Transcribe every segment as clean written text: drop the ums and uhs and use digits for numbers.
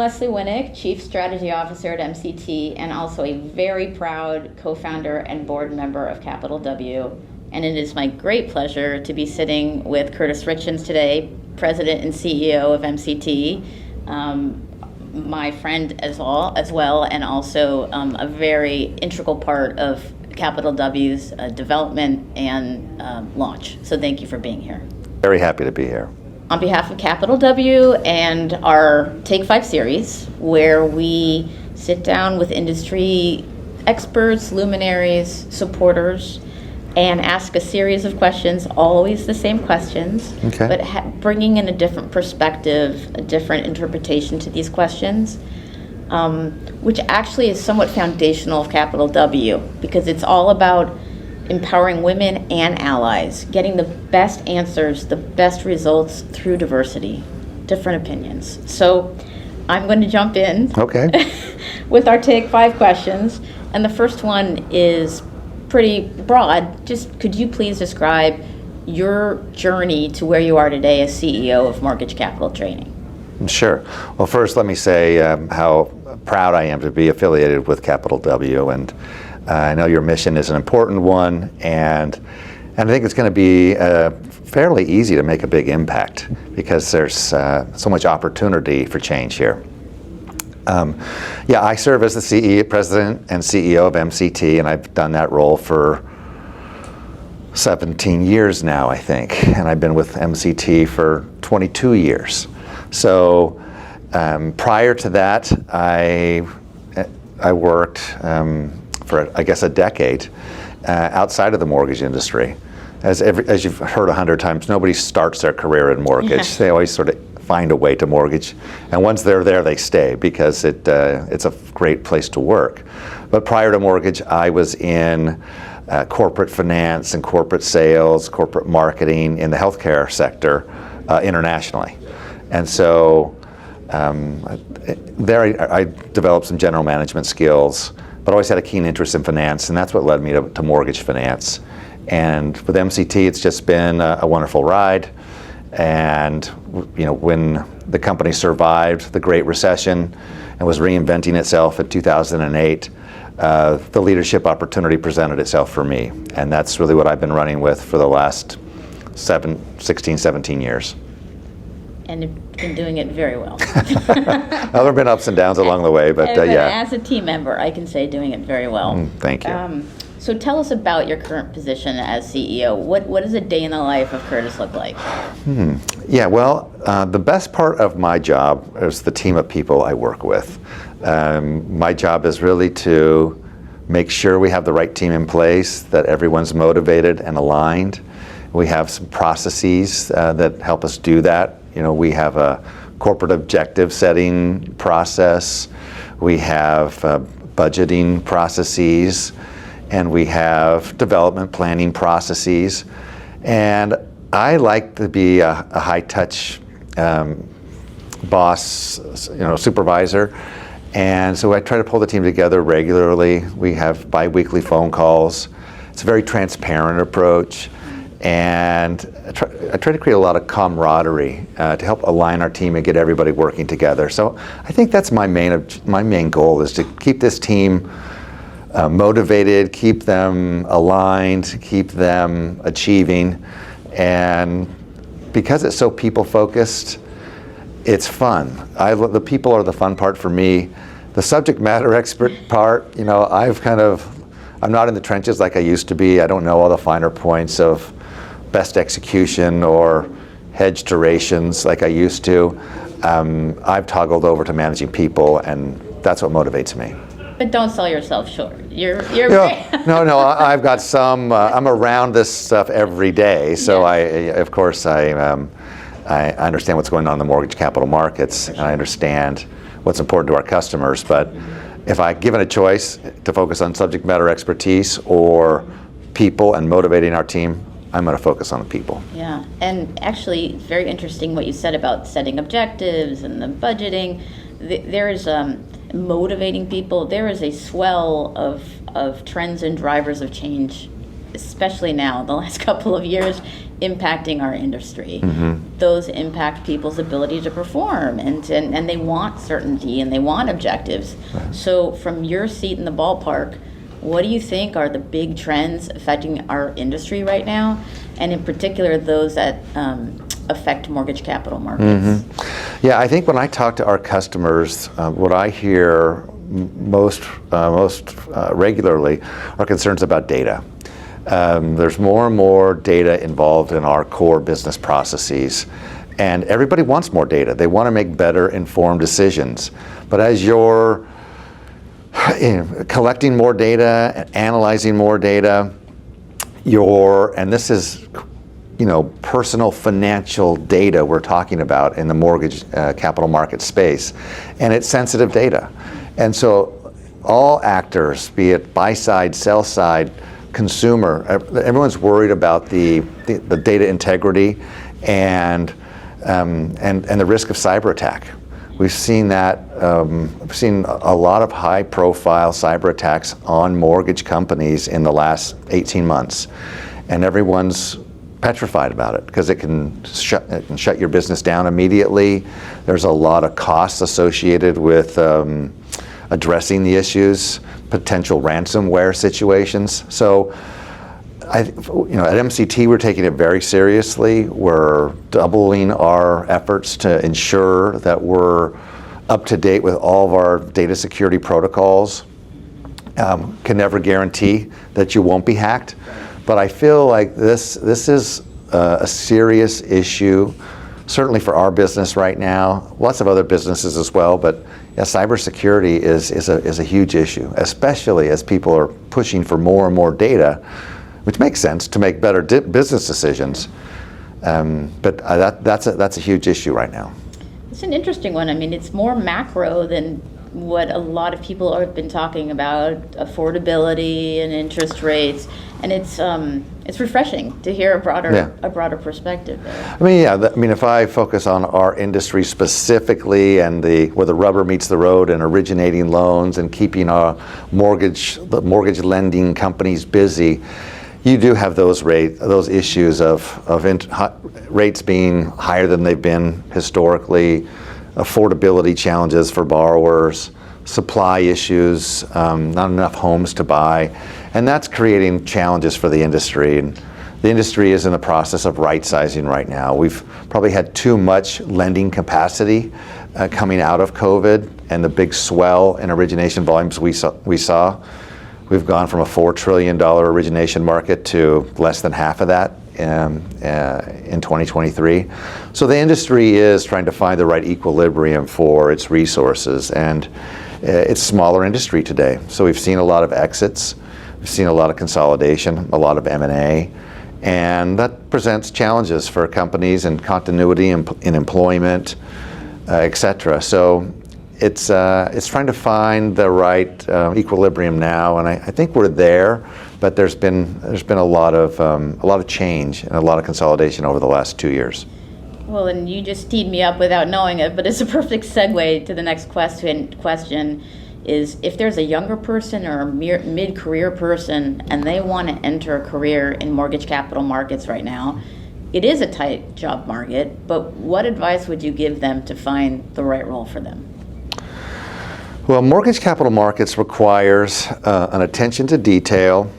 Leslie Winnick, Chief Strategy Officer at MCT, and also a very proud co-founder and board member of CapitalW. And it is my great pleasure to be sitting with Curtis Richins today, President and CEO of MCT, my friend as well, and also a very integral part of CapitalW's development and launch. So thank you for being here. Very happy to be here. On behalf of CapitalW and our Take5 series, where we sit down with industry experts, luminaries, supporters, and ask a series of questions, always the same questions, okay, but bringing in a different perspective, a different interpretation to these questions, which actually is somewhat foundational of CapitalW, because it's all about empowering women and allies, getting the best answers, the best results through diversity, different opinions. So I'm going to jump in with our Take5 questions. And the first one is pretty broad. Just could you please describe your journey to where you are today as CEO of Mortgage Capital Training? Sure. Well, first let me say how proud I am to be affiliated with CapitalW, and I know your mission is an important one, and I think it's going to be fairly easy to make a big impact because there's so much opportunity for change here. I serve as the President and CEO of MCT, and I've done that role for 17 years now, I think, and I've been with MCT for 22 years. So prior to that, I worked for, I guess, a decade outside of the mortgage industry. As you've heard 100 times, nobody starts their career in mortgage. Yeah. They always sort of find a way to mortgage, and once they're there, they stay because it's a great place to work. But prior to mortgage, I was in corporate finance and corporate sales, corporate marketing in the healthcare sector internationally. And so there I developed some general management skills, but always had a keen interest in finance, and that's what led me to mortgage finance. And with MCT, it's just been a wonderful ride. And when the company survived the Great Recession and was reinventing itself in 2008, the leadership opportunity presented itself for me. And that's really what I've been running with for the last 16, 17 years. And you've been doing it very well. There have been ups and downs along the way, but yeah. As a team member, I can say doing it very well. Thank you. So tell us about your current position as CEO. What does a day in the life of Curtis look like? Yeah, well, the best part of my job is the team of people I work with. My job is really to make sure we have the right team in place, that everyone's motivated and aligned. We have some processes that help us do that. We have a corporate objective setting process. We have budgeting processes. And we have development planning processes. And I like to be a high-touch boss, supervisor. And so I try to pull the team together regularly. We have bi-weekly phone calls. It's a very transparent approach. And I try to create a lot of camaraderie to help align our team and get everybody working together. So I think that's my main goal, is to keep this team motivated, keep them aligned, keep them achieving. And because it's so people-focused, it's fun. The people are the fun part for me. The subject matter expert part, I'm not in the trenches like I used to be. I don't know all the finer points of best execution or hedge durations like I used to. I've toggled over to managing people, and that's what motivates me. But don't sell yourself short. You're No, I've got some, I'm around this stuff every day, so yes. I understand what's going on in the mortgage capital markets, and I understand what's important to our customers, but if I'm given a choice to focus on subject matter expertise or people and motivating our team, I'm going to focus on the people. Yeah, and actually, very interesting what you said about setting objectives and the budgeting. There is motivating people. There is a swell of trends and drivers of change especially now, the last couple of years, impacting our industry. Mm-hmm. Those impact people's ability to perform, and they want certainty and they want objectives. Right. So from your seat in the ballpark, what do you think are the big trends affecting our industry right now, and in particular those that affect mortgage capital markets? Mm-hmm. Yeah, I think when I talk to our customers, what I hear most regularly are concerns about data. There's more and more data involved in our core business processes, and everybody wants more data. They want to make better informed decisions. But as you're collecting more data and analyzing more data, and this is personal financial data we're talking about in the mortgage capital market space, and it's sensitive data. And so all actors, be it buy side, sell side, consumer, everyone's worried about the data integrity and the risk of cyber attack. We've seen that. We've seen a lot of high-profile cyber attacks on mortgage companies in the last 18 months, and everyone's petrified about it because it can shut your business down immediately. There's a lot of costs associated with addressing the issues, potential ransomware situations. So, at MCT, we're taking it very seriously. We're doubling our efforts to ensure that we're up to date with all of our data security protocols. Can never guarantee that you won't be hacked, but I feel like this is a serious issue, certainly for our business right now, lots of other businesses as well, but yeah, cybersecurity is a huge issue, especially as people are pushing for more and more data, which makes sense to make better business decisions. But that's a huge issue right now. It's an interesting one. I mean, it's more macro than what a lot of people have been talking about, affordability and interest rates, and it's refreshing to hear a broader perspective there. I mean, if I focus on our industry specifically and where the rubber meets the road and originating loans and keeping our mortgage lending companies busy, you do have those issues of rates being higher than they've been historically, affordability challenges for borrowers, supply issues, not enough homes to buy, and that's creating challenges for the industry. And the industry is in the process of right-sizing right now. We've probably had too much lending capacity coming out of COVID and the big swell in origination volumes we saw. We've gone from a $4 trillion origination market to less than half of that in 2023. So the industry is trying to find the right equilibrium for its resources, and it's a smaller industry today. So we've seen a lot of exits, we've seen a lot of consolidation, a lot of M&A, and that presents challenges for companies and continuity in employment, et cetera. So it's trying to find the right equilibrium now, and I think we're there. But there's been a lot of change and a lot of consolidation over the last 2 years. Well, and you just teed me up without knowing it, but it's a perfect segue to the next question is, if there's a younger person or a mid-career person and they want to enter a career in mortgage capital markets right now, it is a tight job market, but what advice would you give them to find the right role for them? Well, mortgage capital markets requires an attention to detail.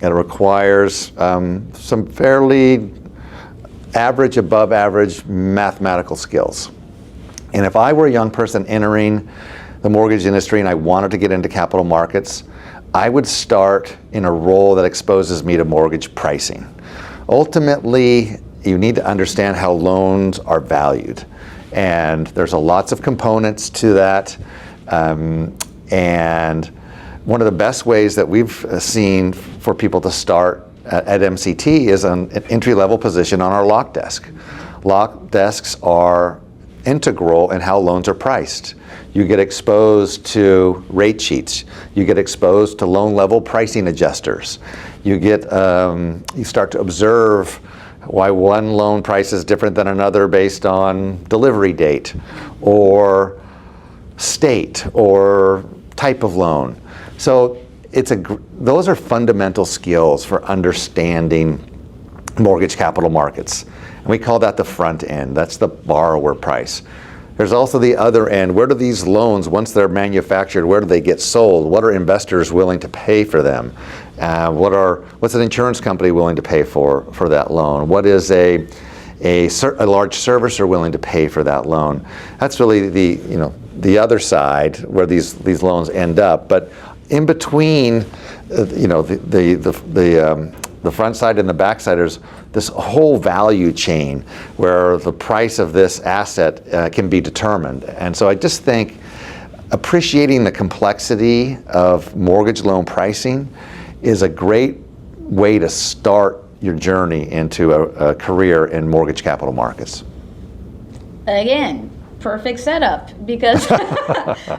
It requires some fairly average, above average mathematical skills. And if I were a young person entering the mortgage industry and I wanted to get into capital markets, I would start in a role that exposes me to mortgage pricing. Ultimately, you need to understand how loans are valued. And there's lots of components to that. And one of the best ways that we've seen for people to start at MCT is an entry-level position on our lock desk. Lock desks are integral in how loans are priced. You get exposed to rate sheets. You get exposed to loan-level pricing adjusters. You start to observe why one loan price is different than another based on delivery date or state or type of loan. So those are fundamental skills for understanding mortgage capital markets. And we call that the front end. That's the borrower price. There's also the other end. Where do these loans, once they're manufactured, where do they get sold? What are investors willing to pay for them? What's an insurance company willing to pay for that loan? What is a large servicer willing to pay for that loan? That's really the other side where these loans end up. But in between, the front side and the back side, there's this whole value chain where the price of this asset can be determined. And so I just think appreciating the complexity of mortgage loan pricing is a great way to start your journey into a career in mortgage capital markets. Again, perfect setup, because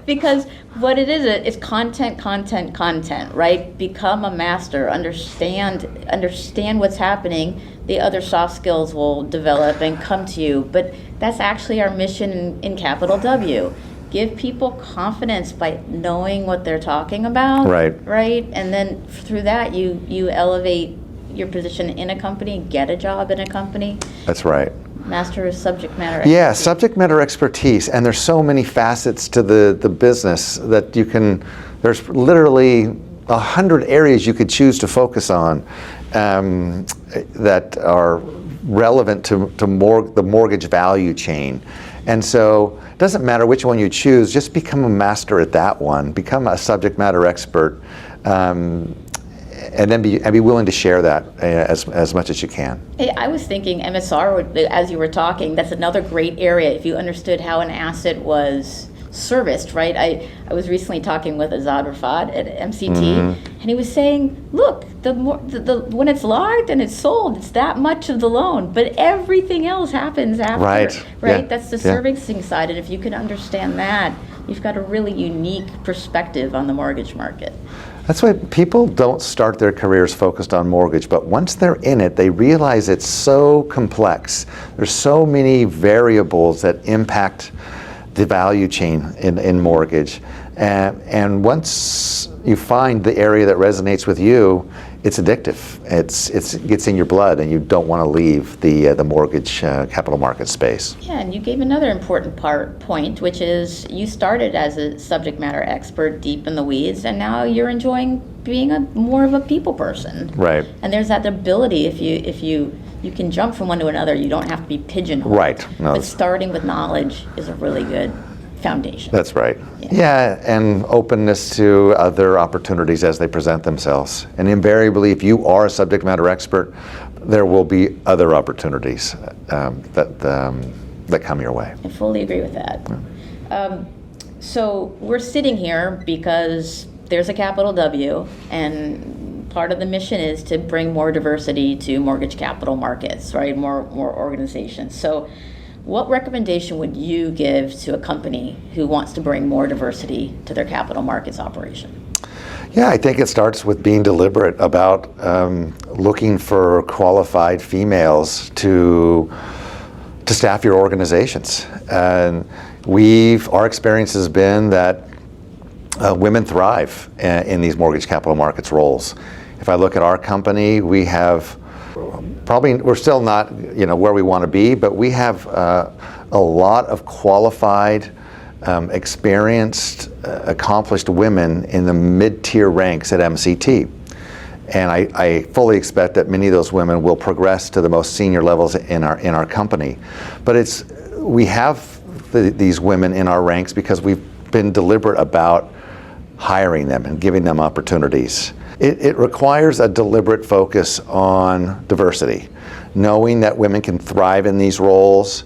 because what it is, it's content, right? Become a master, understand what's happening. The other soft skills will develop and come to you. But that's actually our mission in Capital W. Give people confidence by knowing what they're talking about. Right? And then through that, you elevate your position in a company, get a job in a company. That's right. Master of subject matter expertise. Yeah, subject matter expertise. And there's so many facets to the business that there's literally 100 areas you could choose to focus on that are relevant to the mortgage value chain. And so it doesn't matter which one you choose, just become a master at that one, become a subject matter expert, and then be willing to share that as much as you can. Hey, I was thinking MSR, as you were talking, that's another great area if you understood how an asset was serviced, right? I was recently talking with Azad Rafat at MCT, and he was saying, look, when it's locked and it's sold, it's that much of the loan, but everything else happens after. Right? Yeah. That's the servicing side, and if you can understand that, you've got a really unique perspective on the mortgage market. That's why people don't start their careers focused on mortgage, but once they're in it, they realize it's so complex. There's so many variables that impact the value chain in mortgage. And once you find the area that resonates with you, it's addictive. It gets in your blood, and you don't want to leave the mortgage capital market space. Yeah, and you gave another important point, which is you started as a subject matter expert deep in the weeds, and now you're enjoying being more of a people person. Right. And there's that ability if you can jump from one to another. You don't have to be pigeonholed. Right. No. But starting with knowledge is a really good foundation. That's right. Yeah, and openness to other opportunities as they present themselves. And invariably, if you are a subject matter expert, there will be other opportunities that come your way. I fully agree with that. Yeah. So we're sitting here because there's a Capital W, and part of the mission is to bring more diversity to mortgage capital markets, right? More organizations. So what recommendation would you give to a company who wants to bring more diversity to their capital markets operation? Yeah, I think it starts with being deliberate about looking for qualified females to staff your organizations. And our experience has been that women thrive in these mortgage capital markets roles. If I look at our company, we have we're still not where we want to be, but we have a lot of qualified, experienced, accomplished women in the mid-tier ranks at MCT. And I fully expect that many of those women will progress to the most senior levels in our company. But we have these women in our ranks because we've been deliberate about hiring them and giving them opportunities. It requires a deliberate focus on diversity, knowing that women can thrive in these roles,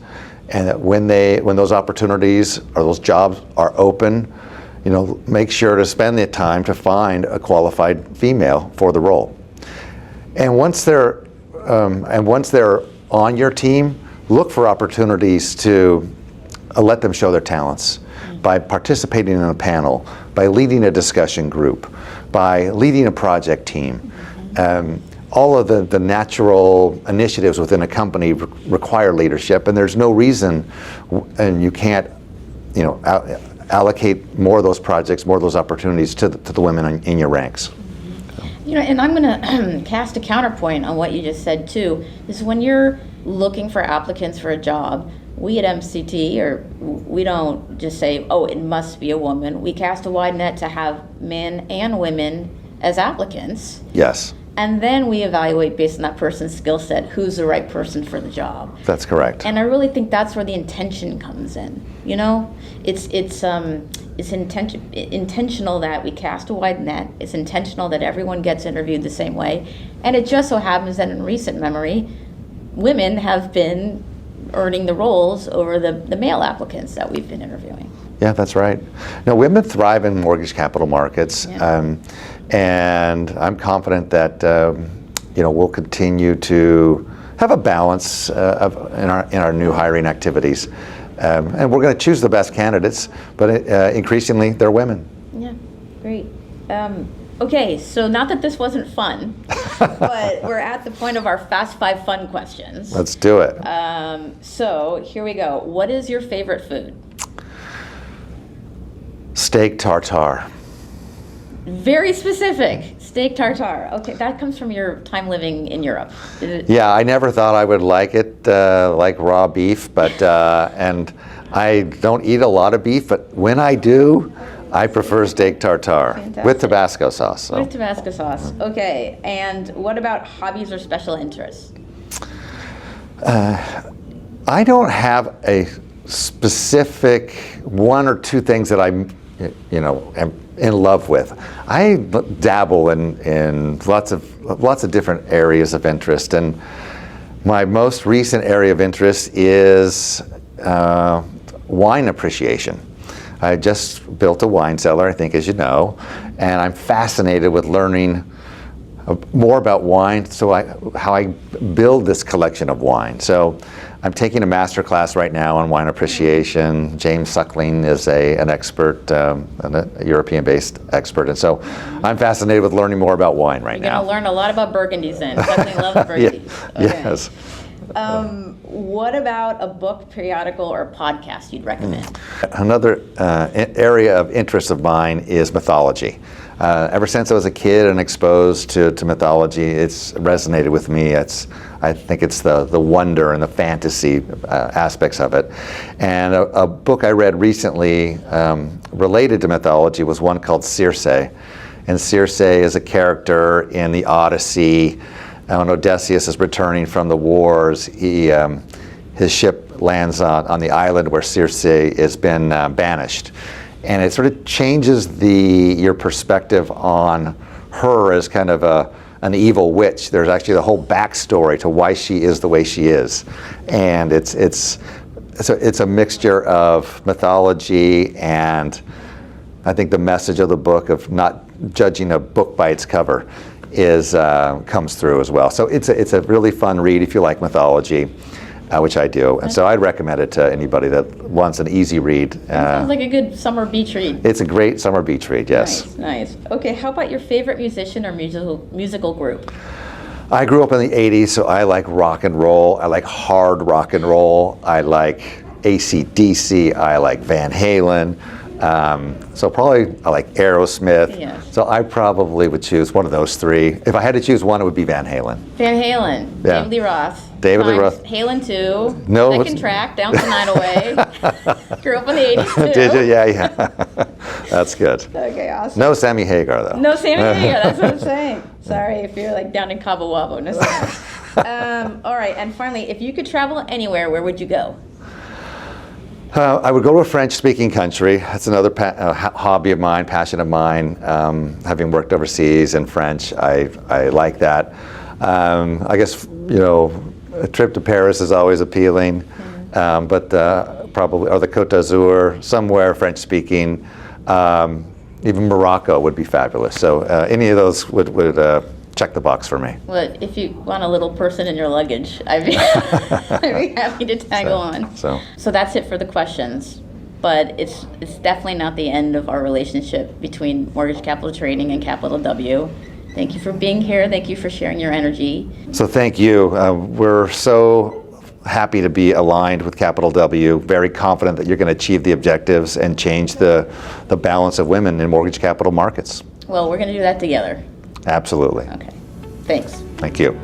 and that when those opportunities or those jobs are open, make sure to spend the time to find a qualified female for the role. And once they're on your team, look for opportunities to let them show their talents by participating in a panel, by leading a discussion group, by leading a project team. All of the natural initiatives within a company require leadership, and there's no reason, and you can't allocate more of those projects, more of those opportunities to the women in your ranks. You know, and I'm going to cast a counterpoint on what you just said too. Is when you're looking for applicants for a job, we at MCT, we don't just say, oh, it must be a woman. We cast a wide net to have men and women as applicants. Yes. And then we evaluate based on that person's skill set, who's the right person for the job. That's correct. And I really think that's where the intention comes in. You know, it's intentional that we cast a wide net. It's intentional that everyone gets interviewed the same way. And it just so happens that in recent memory, women have been earning the roles over the male applicants that we've been interviewing. Yeah, that's right. No, women thrive in mortgage capital markets. Yeah. And I'm confident that we'll continue to have a balance in our new hiring activities, and we're going to choose the best candidates, but increasingly they're women. Yeah, great. Okay, so not that this wasn't fun, but we're at the point of our Fast 5 fun questions. Let's do it. So here we go. What is your favorite food? Steak tartare. Very specific. Steak tartare. Okay, that comes from your time living in Europe. Yeah, I never thought I would like it like raw beef, but and I don't eat a lot of beef, but when I do, I prefer steak tartare. Fantastic. With Tabasco sauce. So. With Tabasco sauce. Okay, and what about hobbies or special interests? I don't have a specific one or two things that I'm, am in love with. I dabble in lots of different areas of interest, and my most recent area of interest is wine appreciation. I just built a wine cellar, I think, as you know, and I'm fascinated with learning more about wine, how I build this collection of wine. So I'm taking a master class right now on wine appreciation. James Suckling is an expert, a European-based expert, and so I'm fascinated with learning more about wine right now. You're going to learn a lot about Burgundies then. Suckling loves Burgundies. Yeah. Okay. Yes. What about a book, periodical, or podcast you'd recommend? Another area of interest of mine is mythology. Ever since I was a kid and exposed to mythology, it's resonated with me. I think it's the wonder and the fantasy aspects of it. And a book I read recently related to mythology was one called Circe. And Circe is a character in the Odyssey. When Odysseus is returning from the wars, his ship lands on the island where Circe has been banished. And it sort of changes your perspective on her as kind of an evil witch. There's actually the whole backstory to why she is the way she is. And it's a mixture of mythology, and I think the message of the book of not judging a book by its cover comes through as well. So it's a really fun read if you like mythology, which I do. And so I'd recommend it to anybody that wants an easy read. Sounds like a good summer beach read. It's a great summer beach read, yes. Nice. Okay, how about your favorite musician or musical group? I grew up in the 80s, so I like rock and roll. I like hard rock and roll. I like AC/DC. I like Van Halen. So probably I like Aerosmith. Yes. So I probably would choose one of those three. If I had to choose one, it would be Van Halen. Van Halen. Yeah. David Lee Roth. David Lee Roth. Halen 2. No. Second track, Down the Night Away. Grew up in the 80s too. Did you? Yeah. That's good. Okay, awesome. No Sammy Hagar, though. No Sammy Hagar, that's what I'm saying. Sorry if you're like down in Cabo Wabo. No, all right, and finally, if you could travel anywhere, where would you go? I would go to a French-speaking country. That's another hobby of mine, passion of mine. Having worked overseas in French, I like that. I guess, a trip to Paris is always appealing, but probably, or the Côte d'Azur, somewhere French-speaking. Even Morocco would be fabulous. So any of those would check the box for me. Well, if you want a little person in your luggage, I'd be happy to tag on. So that's it for the questions. But it's definitely not the end of our relationship between Mortgage Capital Trading and CapitalW. Thank you for being here. Thank you for sharing your energy. So thank you. We're so happy to be aligned with Capital W, very confident that you're going to achieve the objectives and change the balance of women in mortgage capital markets. Well, we're going to do that together. Absolutely. Okay. Thanks. Thank you.